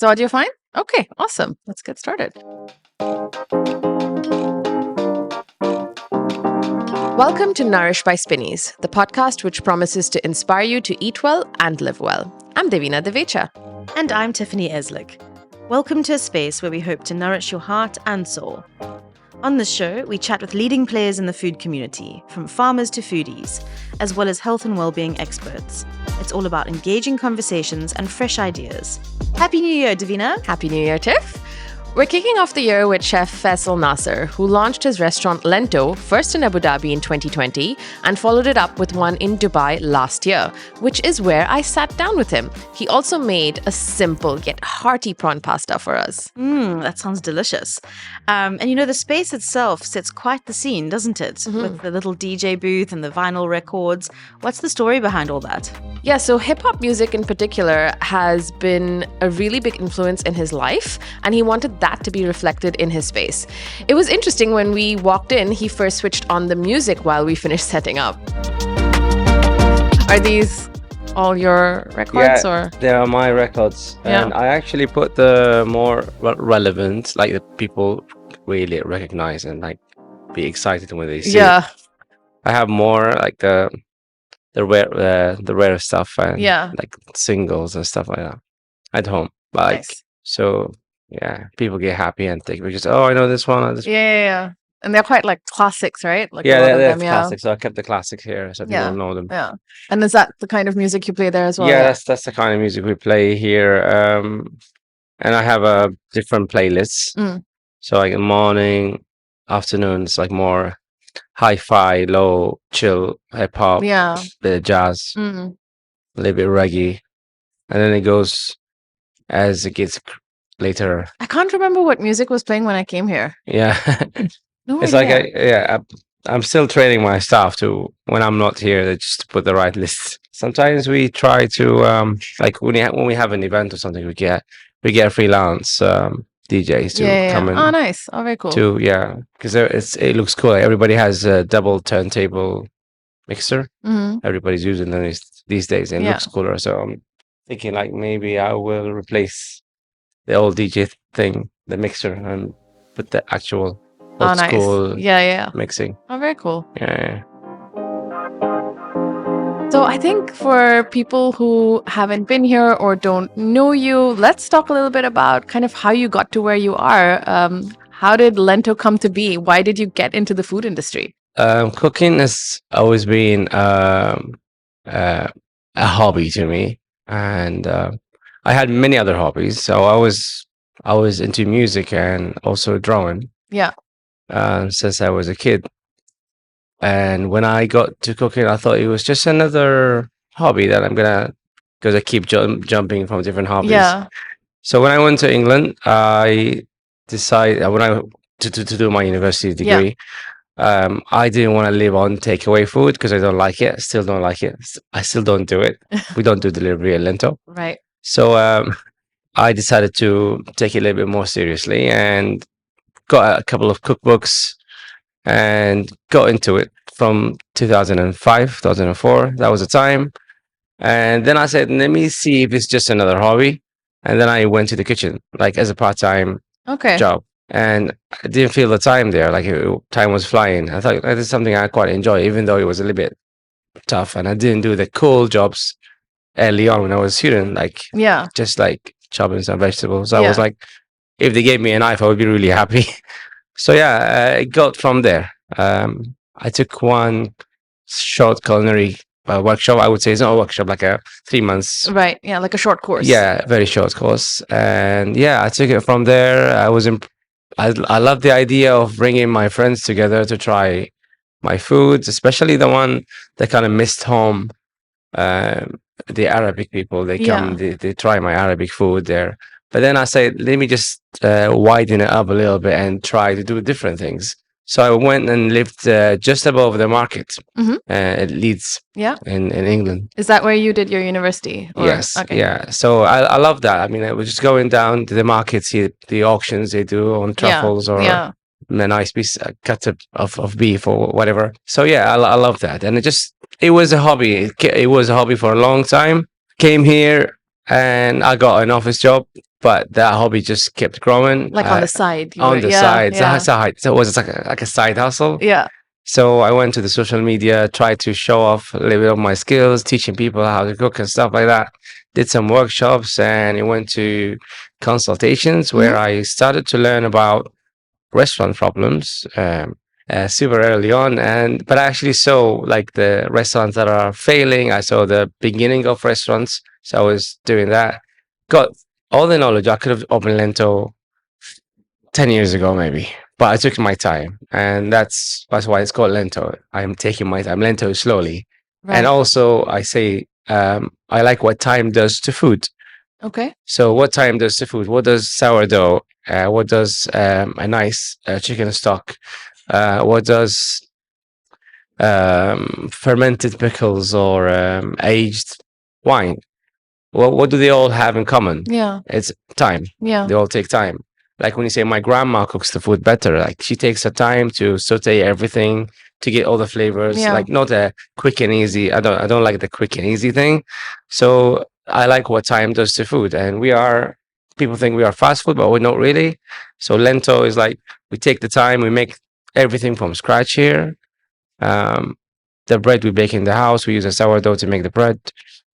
Is audio fine? Okay, awesome. Let's get started. Welcome to Nourish by Spinneys, the podcast which promises to inspire you to eat well and live well. I'm Devina Divecha. And I'm Tiffany Eslick. Welcome to a space where we hope to nourish your heart and soul. On this show, we chat with leading players in the food community, from farmers to foodies, as well as health and well-being experts. It's all about engaging conversations and fresh ideas. Happy New Year, Devina. Happy New Year, Tiff. We're kicking off the year with Chef Faisal Naser, who launched his restaurant Lento first in Abu Dhabi in 2020 and followed it up with one in Dubai last year, which is where I sat down with him. He also made a simple yet hearty prawn pasta for us. That sounds delicious. And the space itself sets quite the scene, doesn't it? Mm-hmm. With the little DJ booth and the vinyl records. What's the story behind all that? Yeah, so hip-hop music in particular has been a really big influence in his life, and he wanted that to be reflected in his space. It was interesting when we walked in, he first switched on the music while we finished setting up. Are these all your records? Yeah, they are my records. And I actually put the more relevant, like the people really recognize and like be excited when they see it. I have more like the rare stuff and like singles and stuff like that at home. Like so people get happy and think because I know this one. Yeah. And they're quite like classics, right? Like they're classics. So I kept the classics here so people know them. Yeah. And is that the kind of music you play there as well? Yeah, that's the kind of music we play here. And I have a different playlists. So like morning, afternoon, it's like more hi-fi, low, chill, hip-hop, the jazz, a little bit reggae. And then it goes as it gets later. I can't remember what music was playing when I came here. Yeah. No it's idea. like I'm still training my staff to when I'm not here just to put the right list. Sometimes we try to like when we have an event or something we get freelance DJs to come in. Oh, nice. Oh, very cool. Because it looks cool. Everybody has a double turntable mixer. Everybody's using them these days and it looks cooler. So I'm thinking like maybe I will replace the old DJ thing, the mixer, and put the actual old school mixing. Oh, very cool. Yeah. So I think for people who haven't been here or don't know you, let's talk a little bit about kind of how you got to where you are. How did Lento come to be? Why did you get into the food industry? Cooking has always been a hobby to me, and I had many other hobbies. So I was into music and also drawing. Yeah. Since I was a kid. And when I got to cooking, I thought it was just another hobby that I'm gonna, because I keep jumping from different hobbies. Yeah. So when I went to England, I decided to do my university degree. I didn't want to live on takeaway food because I don't like it. Still don't like it. I still don't do it. We don't do delivery at Lento. Right. So I decided to take it a little bit more seriously and got a couple of cookbooks and got into it from 2005, 2004. That was the time. And then I said, let me see if it's just another hobby. And then I went to the kitchen, like as a part-time job. And I didn't feel the time there. Like time was flying. I thought that is something I quite enjoy, even though it was a little bit tough. And I didn't do the cool jobs early on when I was a student, like just like chopping some vegetables. I was like, if they gave me a knife, I would be really happy. So it got from there. I took one short culinary workshop. I would say it's not a workshop, like a 3 months. Right. Yeah, like a short course. Yeah, very short course. And I took it from there. I love the idea of bringing my friends together to try my foods, especially the one that kind of missed home. The Arabic people, they come, they try my Arabic food there. But then I said, let me just widen it up a little bit and try to do different things. So I went and lived just above the market at Leeds in England. Is that where you did your university? Yes. Okay. Yeah. So I love that. I mean, I was just going down to the market, see the auctions they do on truffles or a nice piece cut of beef or whatever. So I love that. And it was a hobby. It was a hobby for a long time. Came here and I got an office job, but that hobby just kept growing. Like on the side. On the yeah, side. Yeah. So it was like a side hustle. Yeah. So I went to the social media, tried to show off a little bit of my skills, teaching people how to cook and stuff like that. Did some workshops, and I went to consultations where I started to learn about restaurant problems super early on. But I actually saw like the restaurants that are failing. I saw the beginning of restaurants, so I was doing that. Got all the knowledge. I could have opened Lento 10 years ago, maybe, but I took my time, and that's why it's called Lento. I'm taking my time. Lento is slowly. And also I say I like what time does to food. Okay. So what time does the food? What does sourdough? What does a nice chicken stock? What does fermented pickles or aged wine? Well, what do they all have in common? Yeah. It's time. Yeah. They all take time. Like when you say my grandma cooks the food better, like she takes her time to saute everything to get all the flavors. Yeah. Like not a quick and easy. I don't like the quick and easy thing. So I like what time does to food. And people think we are fast food, but we're not really. So Lento is like we take the time, we make everything from scratch here. The bread we bake in the house, we use a sourdough to make the bread.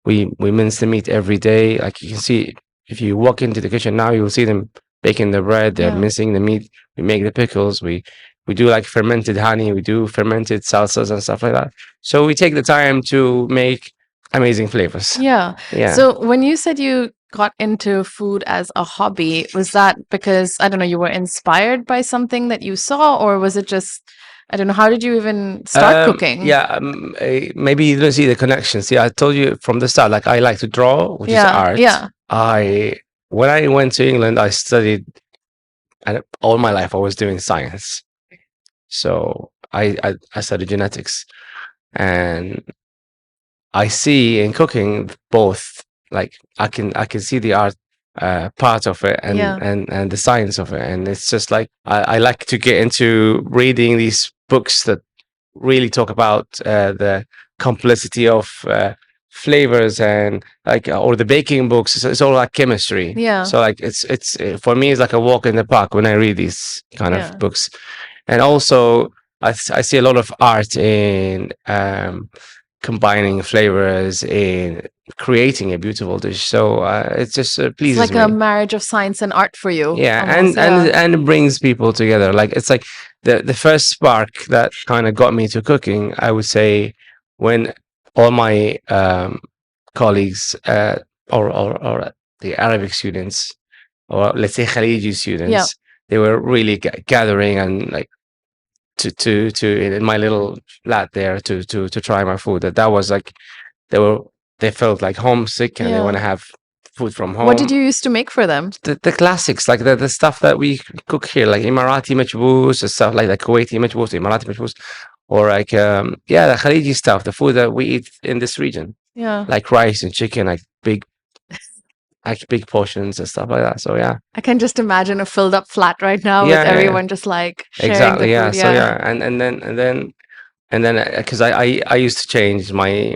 We mince the meat every day. Like you can see, if you walk into the kitchen now, you'll see them baking the bread. They're mincing the meat. We make the pickles. We do like fermented honey. We do fermented salsas and stuff like that. So we take the time to make amazing flavors. Yeah. Yeah. So when you said you got into food as a hobby, was that because, I don't know, you were inspired by something that you saw, or was it just, I don't know, how did you even start cooking? Yeah, maybe you don't see the connection. See, I told you from the start, like I like to draw, which is art. Yeah. When I went to England, I studied, and all my life I was doing science. So I studied genetics, and I see in cooking both. Like I can see the art part of it and the science of it, and it's just like I like to get into reading these books that really talk about the complexity of flavors and like or the baking books. It's all like chemistry. Yeah. So like it's for me it's like a walk in the park when I read these kind of books, and also I see a lot of art in combining flavors in creating a beautiful dish. So it just pleases It's like me. a marriage of science and art for you. Yeah, almost, and it brings people together. Like it's like the first spark that kind of got me to cooking, I would say, when all my colleagues or the Arabic students, or let's say Khaliji students, they were really gathering and like to in my little flat there to try my food. That was like they felt like homesick and they want to have food from home. What did you used to make for them? The classics, like the stuff that we cook here, like Emirati majboos and stuff like the Kuwaiti majboos, the Emirati majboos, or like the Khaliji stuff, the food that we eat in this region. Yeah. Like rice and chicken, like big portions and stuff like that. So yeah. I can just imagine a filled up flat right now with everyone just like sharing exactly, the food. So and then because I used to change my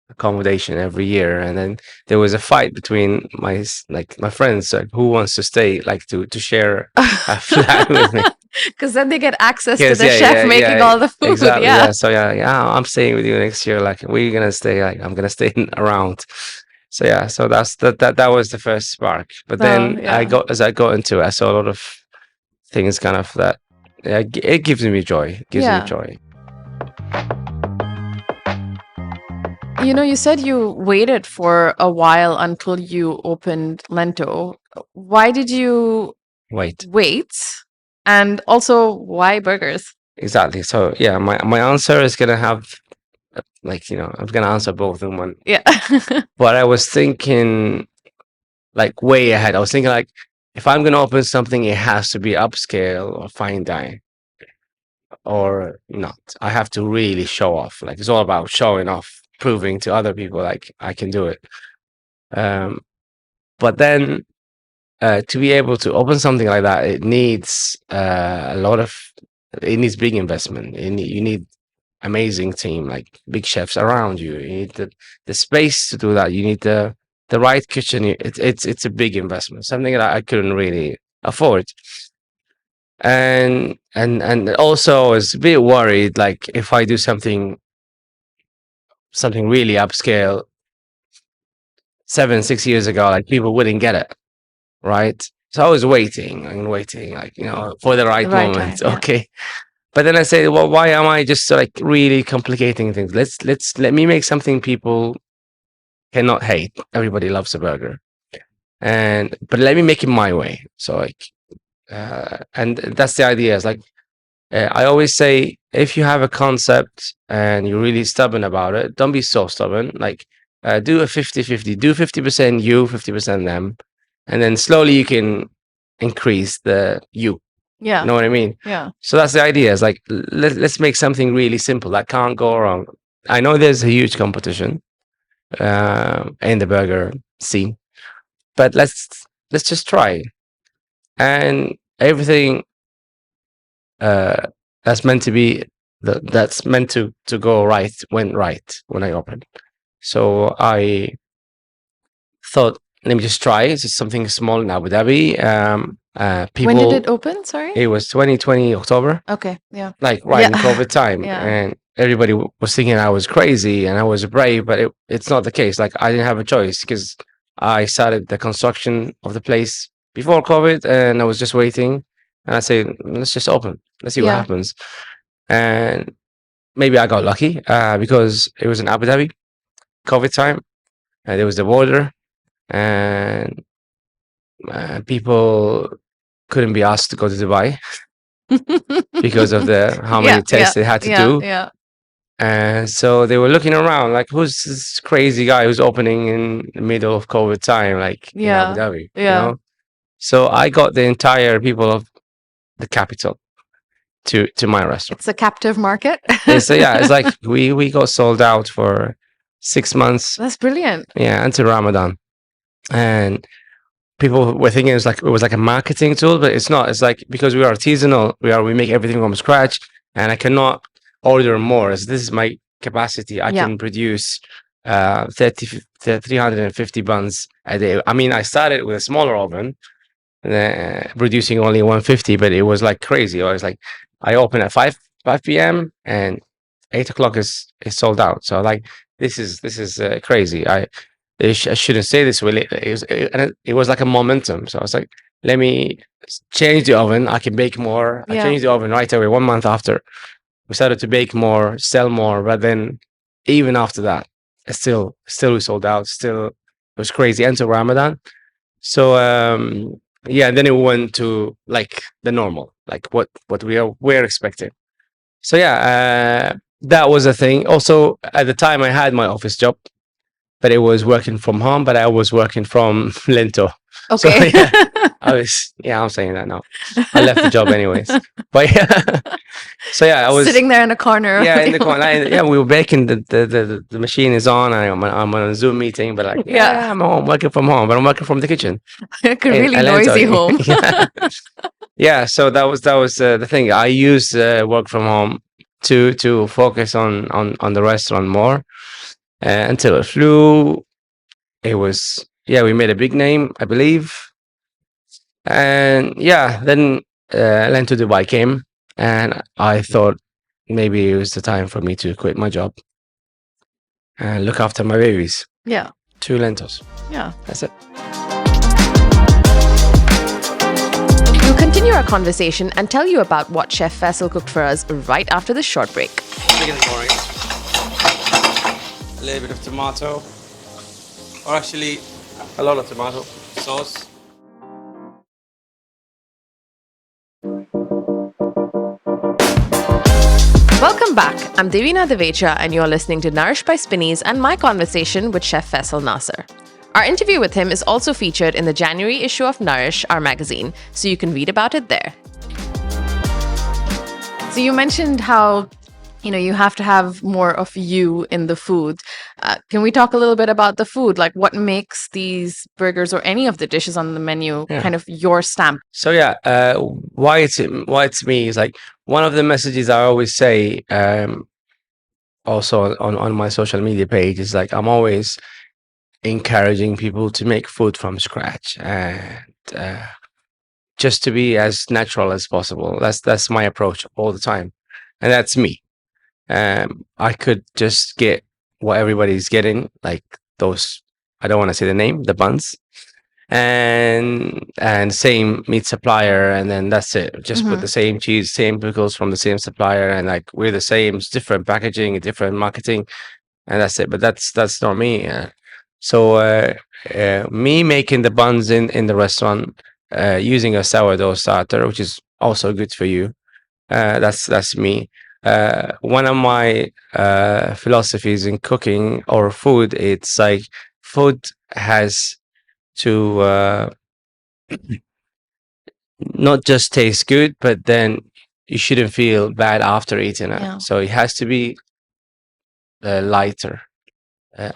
accommodation every year, and then there was a fight between my friends, like who wants to stay, like to share a flat with me, because then they get access to the chef making all the food. Exactly, so I'm staying with you next year, like we're gonna stay, like I'm gonna stay around. So so that was the first spark. But then as I got into it, I saw a lot of things kind of that it gives me joy. It gives me joy. You know, you said you waited for a while until you opened Lento. Why did you wait? And also, why burgers? Exactly. So yeah, my answer is gonna have I'm gonna answer both in one. Yeah. But I was thinking like way ahead. I was thinking like if I'm gonna open something, it has to be upscale or fine dining, or not. I have to really show off. Like it's all about showing off, proving to other people like I can do it. But then to be able to open something like that, it needs it needs big investment. You need amazing team, like big chefs around you. You need the space to do that. You need the the right kitchen, it's a big investment, something that I couldn't really afford. And also I was a bit worried, like if I do something really upscale 7, 6 years ago, like people wouldn't get it, right? So I was waiting and waiting, like, for the right Right moment. time, yeah. Okay. But then I say, well, why am I just like really complicating things? Let me make something people cannot hate. Everybody loves a burger, but let me make it my way. So like, and that's the idea. It's like, I always say, if you have a concept and you're really stubborn about it, don't be so stubborn. Like, do a 50-50, do 50% you, 50% them. And then slowly you can increase the you. Yeah. You know what I mean? Yeah. So that's the idea. It's like, let's make something really simple that can't go wrong. I know there's a huge competition in the burger scene, but let's just try. And everything that's meant to be that's meant to go right went right when I opened. So I thought, let me just try. It's just something small in Abu Dhabi. People. When did it open? Sorry. It was 2020 October. Okay. Yeah. Like right in Yeah. COVID time, Yeah. and everybody was thinking I was crazy and I was brave, but it's not the case. Like I didn't have a choice because I started the construction of the place before COVID, and I was just waiting. And I said, let's just open. Let's see what Yeah. happens. And maybe I got lucky because it was in Abu Dhabi, COVID time, and there was the border, and people couldn't be asked to go to Dubai because of how many tests they had to do. Yeah. And so they were looking around, like, who's this crazy guy who's opening in the middle of COVID time, like in Abu Dhabi, you know? So I got the entire people of the capital to my restaurant. It's a captive market. So yeah, it's like we got sold out for 6 months. That's brilliant. Yeah, until Ramadan. And people were thinking it was like a marketing tool, but it's not. It's like, because we are artisanal, we make everything from scratch, and I cannot order more. As this is my capacity, I can produce 350 buns a day. I mean, I started with a smaller oven, producing only 150, but it was like crazy. I was like, I open at 5 p.m. and 8 o'clock is sold out. So like, this is crazy. I shouldn't say this really. It was like a momentum. So I was like, let me change the oven. I can bake more. I changed the oven right away. 1 month after, we started to bake more, sell more. But then even after that, it still we sold out. Still, it was crazy until Ramadan. So yeah, and then it went to like the normal, like what we're expecting. So yeah, that was a thing. Also, at the time, I had my office job, but it was working from home. But I was working from Lento. Okay. So, yeah, I'm saying that now. I left the job anyways. But yeah, so yeah, I was sitting there in a corner. Yeah, in the corner. Yeah, we were baking. The machine is on. I'm on a Zoom meeting, but like, yeah, I'm home, working from home, but I'm working from the kitchen. Like a really noisy home. Yeah. So that was the thing. I used work from home to focus on the restaurant more until it flew. It was, yeah, we made a big name, I believe. And yeah, then Lento Dubai came, and I thought maybe it was the time for me to quit my job and look after my babies. Yeah. 2 Lentos. Yeah. That's it. We'll continue our conversation and tell you about what Chef Faisal cooked for us right after this short break. Chicken porridge. A little bit of tomato, or actually a lot of tomato sauce. Welcome back. I'm Devina Divecha, and you're listening to Nourished by Spinneys and my conversation with Chef Faisal Naser. Our interview with him is also featured in the January issue of Nourish, our magazine, so you can read about it there. So you mentioned how, you have to have more of you in the food. Can we talk a little bit about the food? Like, what makes these burgers or any of the dishes on the menu kind of your stamp? So yeah, why it's me is like, one of the messages I always say, also on my social media page, is like, I'm always encouraging people to make food from scratch and just to be as natural as possible. That's my approach all the time, and that's me. I could just get what everybody's getting, like those. I don't want to say the name, the buns, and same meat supplier, and then that's it. Just put the same cheese, same pickles from the same supplier, and like we're the same, it's different packaging, different marketing, and that's it. But that's not me. Me making the buns in the restaurant, using a sourdough starter, which is also good for you. That's me. One of my philosophies in cooking or food, it's like food has to not just taste good, but then you shouldn't feel bad after eating it. Yeah. So it has to be lighter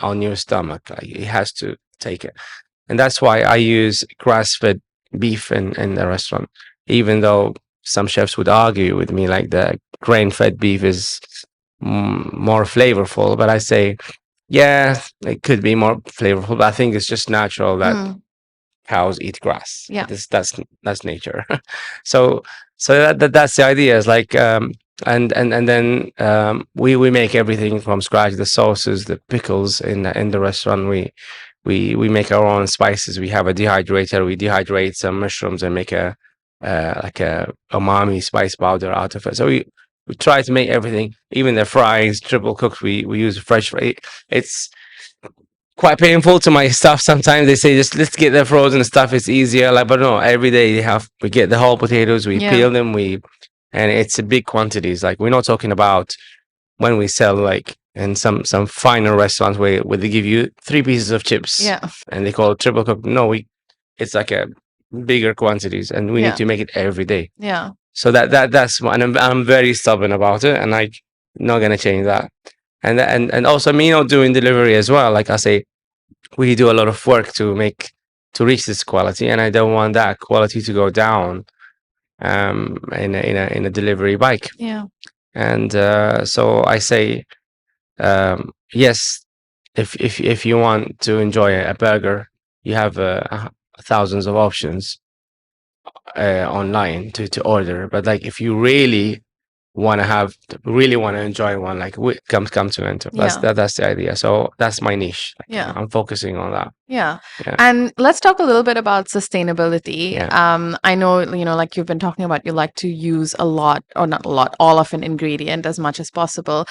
on your stomach. Like it has to take it, and that's why I use grass-fed beef in the restaurant. Even though some chefs would argue with me, like the grain-fed beef is more flavorful, but I say, yeah, it could be more flavorful, but I think it's just natural that cows eat grass. Yeah. That's nature. so that's the idea. Is like and then we make everything from scratch. The sauces, the pickles in the restaurant. We make our own spices. We have a dehydrator. We dehydrate some mushrooms and make a like a umami spice powder out of it. So we try to make everything, even the fries, triple cooked. We use fresh fry. It's quite painful to my staff sometimes. They say just let's get the frozen stuff, it's easier. Like, but no, every day we get the whole potatoes, we peel them, and it's a big quantities. Like we're not talking about when we sell like in some finer restaurants where they give you 3 pieces of chips and they call it triple cooked. No, it's like a bigger quantities, and we need to make it every day. Yeah. So that's one, and I'm very stubborn about it, and like not gonna change that. And also me not doing delivery as well. Like I say, we do a lot of work to reach this quality, and I don't want that quality to go down in a delivery bike. Yeah. And so I say, yes, if you want to enjoy a burger, you have thousands of options online to order. But like if you really want to enjoy one, like come to Lento. That's the idea. So that's my niche. Like, I'm focusing on that. Yeah. And let's talk a little bit about sustainability. I know, like you've been talking about, you like to use a lot, or not a lot, all of an ingredient as much as possible.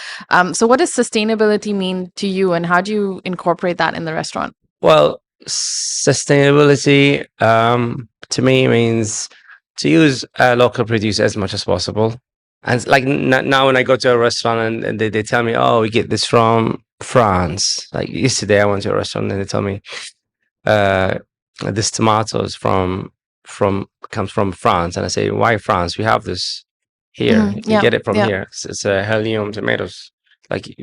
So what does sustainability mean to you, and how do you incorporate that in the restaurant? Well, sustainability to me means to use local produce as much as possible. And like now when I go to a restaurant and they tell me, oh, we get this from France. Like yesterday I went to a restaurant and they tell me this tomatoes comes from France. And I say, why France? We have this here. You get it from here. It's Helium tomatoes. Like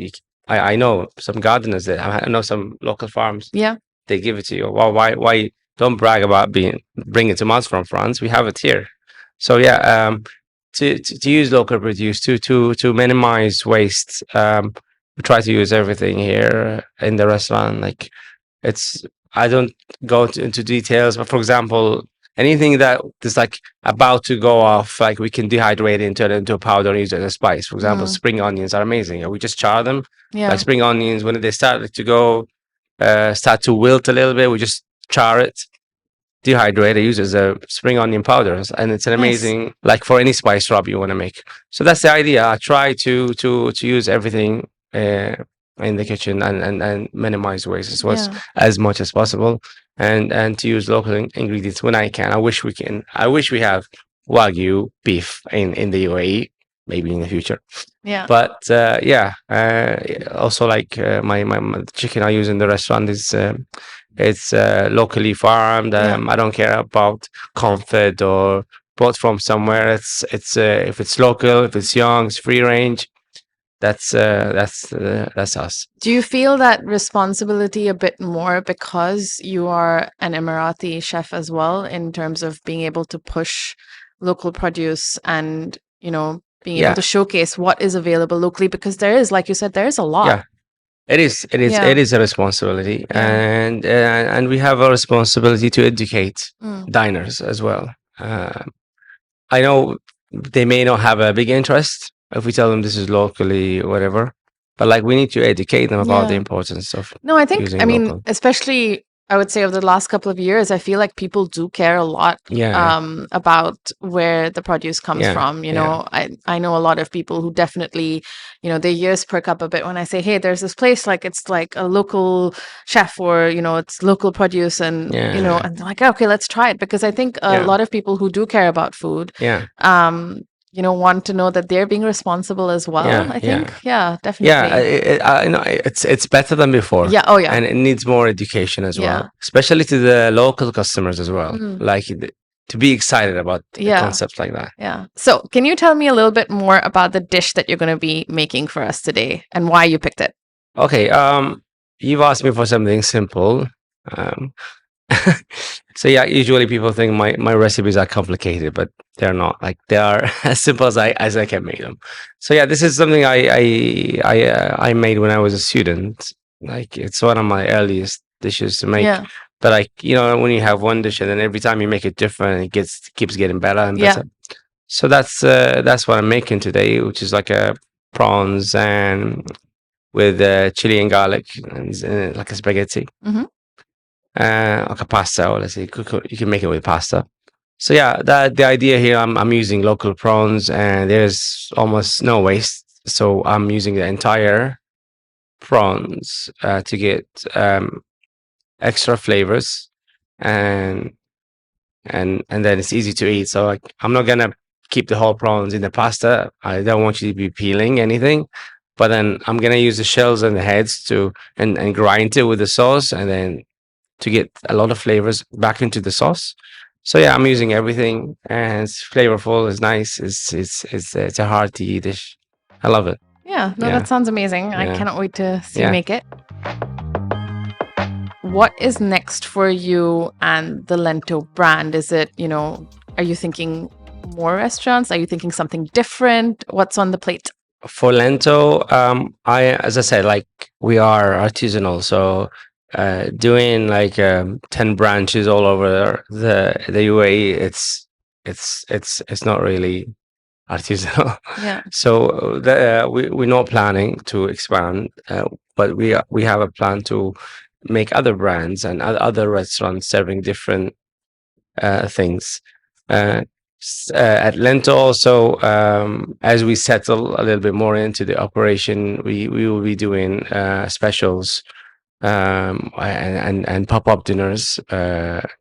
I know some gardeners that I know some local farms. Yeah. They give it to you. Well, why don't brag about bringing tomatoes from France? We have it here. So yeah, to use local produce to minimize waste. We try to use everything here in the restaurant. Like I don't go into details, but for example, anything that is like about to go off, like we can dehydrate it and turn it into a powder and use it as a spice. For example, spring onions are amazing. We just char them. Like spring onions, when they start to go, start to wilt a little bit, we just char it, dehydrate it, use it as a spring onion powders, and it's an amazing, like for any spice rub you want to make. So that's the idea. I try to use everything in the kitchen and minimize waste as much as possible, and to use local ingredients when I can. I wish we have Wagyu beef in the UAE, maybe in the future. Yeah. But also like my chicken I use in the restaurant is it's locally farmed. I don't care about comfort or bought from somewhere. It's if it's local, if it's young, it's free range. That's us. Do you feel that responsibility a bit more because you are an Emirati chef as well, in terms of being able to push local produce and, being able to showcase what is available locally? Because there is, like you said, there is a lot. Yeah. it is a responsibility, Yeah. and we have a responsibility to educate Mm. diners as well. I know they may not have a big interest if we tell them this is locally, whatever, but like we need to educate them about the Yeah. importance of No, I think, I using mean, local. especially I would say over the last couple of years, I feel like people do care a lot Yeah, about where the produce comes yeah, from. You yeah, know, I know a lot of people who definitely, their ears perk up a bit when I say, hey, there's this place, like it's like a local chef, or, it's local produce, and, yeah, and they're like, okay, let's try it. Because I think a yeah, lot of people who do care about food, yeah, um, want to know that they're being responsible as well. yeah, I think, yeah. yeah, Yeah, definitely. I know it's better than before, Yeah. Oh, yeah. and it needs more education as Yeah. well, especially to the local customers as well. Mm. Like to be excited about Yeah. concepts like that. Yeah. So, can you tell me a little bit more about the dish that you're going to be making for us today and why you picked it? Okay, you've asked me for something simple. Um, so yeah, usually people think my recipes are complicated, but they're not. Like they are as simple as I can make them. So yeah, this is something I made when I was a student. Like it's one of my earliest dishes to make. Yeah. But like when you have one dish and then every time you make it different, it keeps getting better and Yeah. better. So that's what I'm making today, which is like a prawns and with chili and garlic and like a spaghetti. Hmm. Like a pasta, or let's say you can make it with pasta. So yeah, the idea here, I'm using local prawns, and there's almost no waste. So I'm using the entire prawns to get extra flavors, and and then it's easy to eat. So like I'm not gonna keep the whole prawns in the pasta. I don't want you to be peeling anything, but then I'm gonna use the shells and the heads to and grind it with the sauce, and then to get a lot of flavors back into the sauce. So yeah, I'm using everything, and it's flavorful. It's nice. It's a hearty dish. I love it. Yeah. No, Yeah, that sounds amazing. I yeah, cannot wait to see you yeah. make it. What is next for you and the Lento brand? Is it, are you thinking more restaurants? Are you thinking something different? What's on the plate? For Lento, as I said, like we are artisanal, so doing like 10 branches all over the UAE, it's not really artisanal. Yeah. So we're not planning to expand, but we have a plan to make other brands and other restaurants serving different things. At Lento also, as we settle a little bit more into the operation, we will be doing specials and pop-up dinners,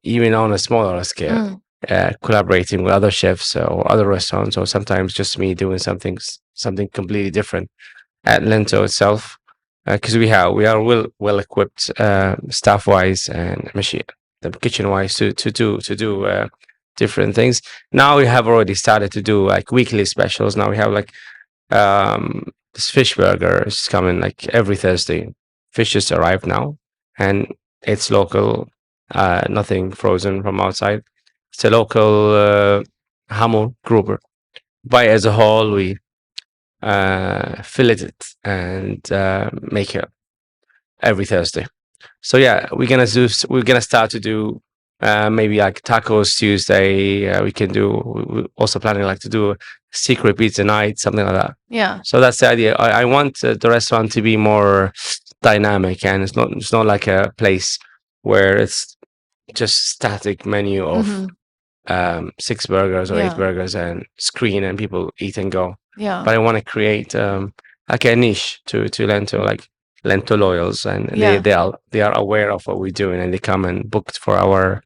even on a smaller scale. Mm. Collaborating with other chefs or other restaurants, or sometimes just me doing something completely different at Lento itself, because we are well equipped staff wise and machine the kitchen wise to do different things. Now we have already started to do like weekly specials. Now we have like this fish burger is coming like every Thursday. Fish just arrived now, and it's local, nothing frozen from outside. It's a local hammer grouper. Buy it as a whole, we fillet it and make it every Thursday. So yeah, we're gonna start to do maybe like tacos Tuesday. We can do. We're also planning like to do a secret pizza night, something like that. Yeah. So that's the idea. I want the restaurant to be more dynamic, and it's not like a place where it's just static menu of Mhm. 6 burgers or eight Yeah. burgers and screen and people eat and go. Yeah. But I want to create like a niche to Lento, like Lento loyals, and Yeah. they are aware of what we're doing, and they come and booked for our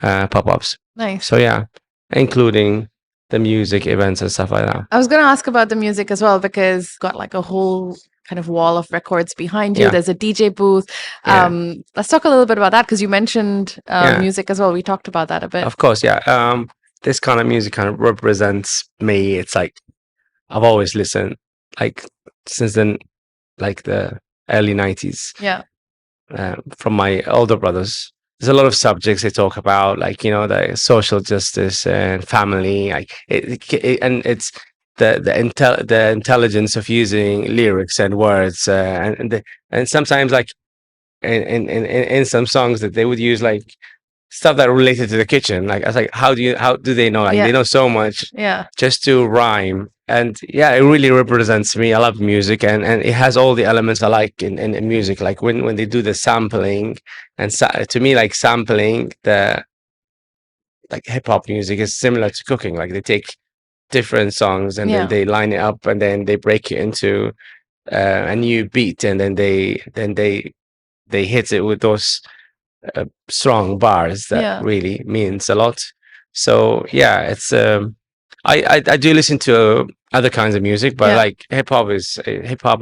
pop-ups. Nice. So yeah, including the music events and stuff like that. I was going to ask about the music as well, because got like a whole kind of wall of records behind you. Yeah. There's a DJ booth. Yeah. Let's talk a little bit about that, because you mentioned Yeah. music as well. We talked about that a bit. Of course, yeah. This kind of music kind of represents me. It's like I've always listened, like since then, like the early 90s. Yeah. From my older brothers. There's a lot of subjects they talk about, like the social justice and family, like and the intelligence of using lyrics and words, and sometimes like in some songs that they would use like stuff that related to the kitchen. Like I was like, how do they know? Like Yeah. they know so much Yeah. just to rhyme. And yeah, it really represents me. I love music, and it has all the elements I like in music. Like when they do the sampling, and to me, like sampling the like hip hop music is similar to cooking. Like they take different songs and Yeah. then they line it up and then they break it into a new beat, and then they hit it with those strong bars that Yeah. really means a lot. So yeah, it's I do listen to other kinds of music, but Yeah. like hip hop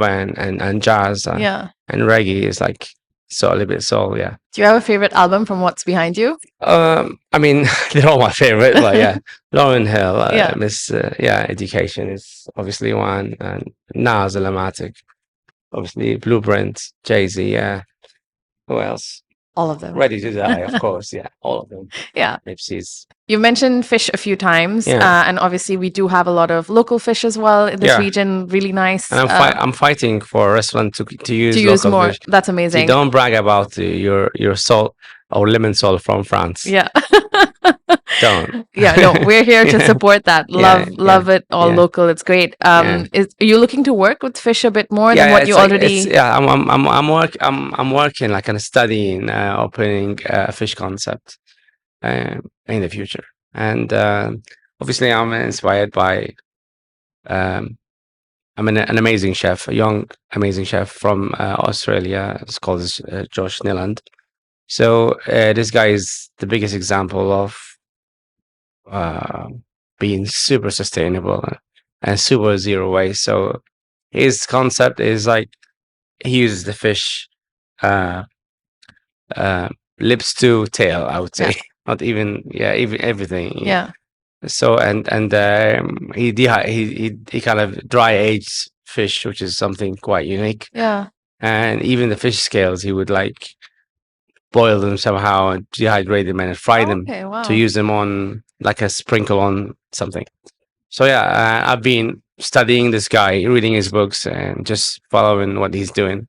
and jazz Yeah. and reggae is like so a little bit soul. Yeah. Do you have a favorite album from What's Behind You? I mean, they're all my favorite, but yeah, Lauryn Hill, Yeah. Miss, Education is obviously one, and Nas, Elmatic, obviously Blueprint, Jay-Z, yeah. Who else? All of them. Ready to Die, of course, yeah, all of them. Yeah. Nipsey's. You mentioned fish a few times, Yeah. and obviously we do have a lot of local fish as well in this Yeah. region. Really nice. And I'm fighting for a restaurant to use to use local more. fish. That's You amazing. don't brag about your salt or lemon salt from France. Yeah. Don't. Yeah, no, we're here to Yeah. support that. Yeah, Love it all yeah. local. It's great. Yeah. Are you looking to work with fish a bit more than what it's you like- already? yeah, I'm working like kind of studying opening a fish concept in the future, and obviously I'm inspired by I'm an amazing chef, a young amazing chef from Australia. It's called Josh Niland. So this guy is the biggest example of being super sustainable and super zero waste. So his concept is like he uses the fish lips to tail, I would say. Yeah. Not even even everything. Yeah. So and he kind of dry aged fish, which is something quite unique. Yeah. And even the fish scales, he would like boil them somehow and dehydrate them and fry them Okay. Wow. to use them on like a sprinkle on something. So yeah, I've been studying this guy, reading his books, and just following what he's doing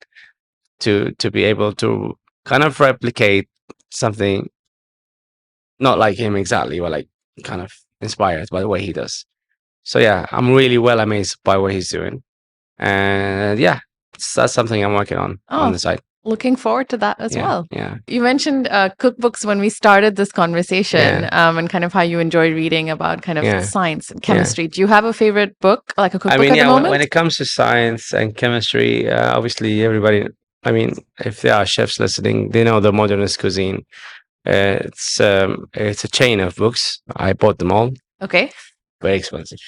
to be able to kind of replicate something not like him exactly, but like kind of inspired by the way he does. So yeah, I'm really well amazed by what he's doing, and yeah, that's something I'm working on Oh. the side. Looking forward to that as Yeah, well. yeah. You mentioned cookbooks when we started this conversation, and kind of how you enjoy reading about kind of Yeah. science and chemistry. Do you have a favorite book, like a cookbook I mean, at yeah, the moment? when it comes to science and chemistry, obviously everybody. I mean, if there are chefs listening, they know the modernist cuisine. It's a chain of books. I bought them all. Okay. Very expensive.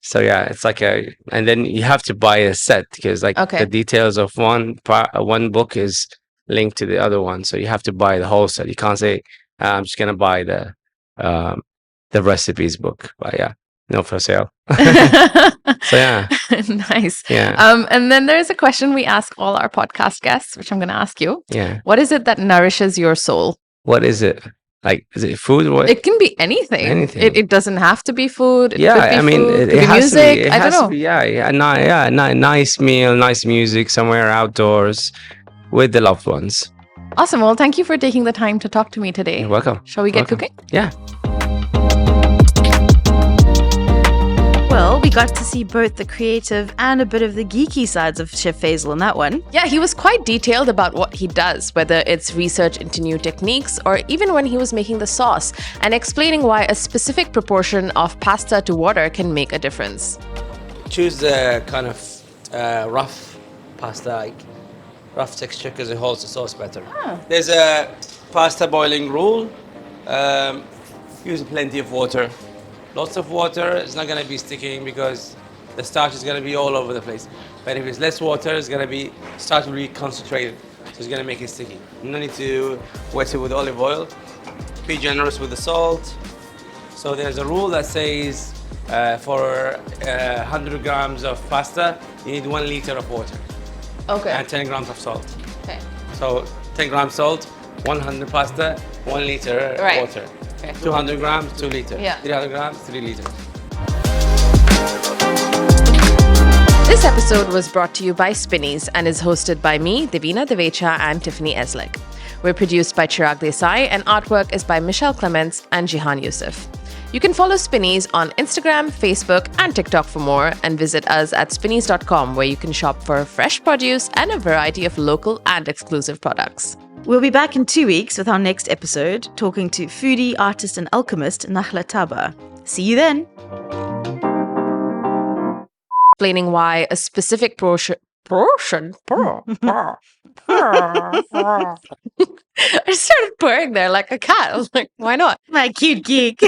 So yeah, it's like and then you have to buy a set because like Okay. the details of one book is linked to the other one, so you have to buy the whole set. You can't say I'm just gonna buy the recipes book, but yeah, no for sale. So yeah, Nice. yeah, And then there's a question we ask all our podcast guests, which I'm going to ask you. yeah. What is it that nourishes your soul? What is it? Like, is it food? What? It can be anything. Anything. It doesn't have to be food. It Yeah, could be I mean, food, it could be has to music. be. It I don't has to know. be. Nice meal, nice music somewhere outdoors with the loved ones. Awesome. Well, thank you for taking the time to talk to me today. You're welcome. Shall we get Welcome. cooking? Yeah. Well, we got to see both the creative and a bit of the geeky sides of Chef Faisal in that one. Yeah, he was quite detailed about what he does, whether it's research into new techniques or even when he was making the sauce, and explaining why a specific proportion of pasta to water can make a difference. Choose the kind of rough pasta, like rough texture, because it holds the sauce better. There's a pasta boiling rule. Use plenty of water. Lots of water, it's not going to be sticking because the starch is going to be all over the place. But if it's less water, it's going to be starch will be concentrated, so it's going to make it sticky. No need to wet it with olive oil. Be generous with the salt. So there's a rule that says for 100 grams of pasta, you need 1 liter of water Okay. and 10 grams of salt. Okay. So 10 grams salt, 100 pasta, 1 liter Right. water. Okay. 200 grams, 2 liters. Yeah. 300 grams, 3 liters. This episode was brought to you by Spinneys and is hosted by me, Devina Divecha, and Tiffany Eslick. We're produced by Chirag Desai, and artwork is by Michelle Clements and Jihan Yusuf. You can follow Spinneys on Instagram, Facebook, and TikTok for more, and visit us at spinneys.com, where you can shop for fresh produce and a variety of local and exclusive products. We'll be back in 2 weeks with our next episode, talking to foodie, artist, and alchemist Nakhla Taba. See you then. Explaining why a specific portion. I started purring there like a cat. I was like, why not? My cute geek.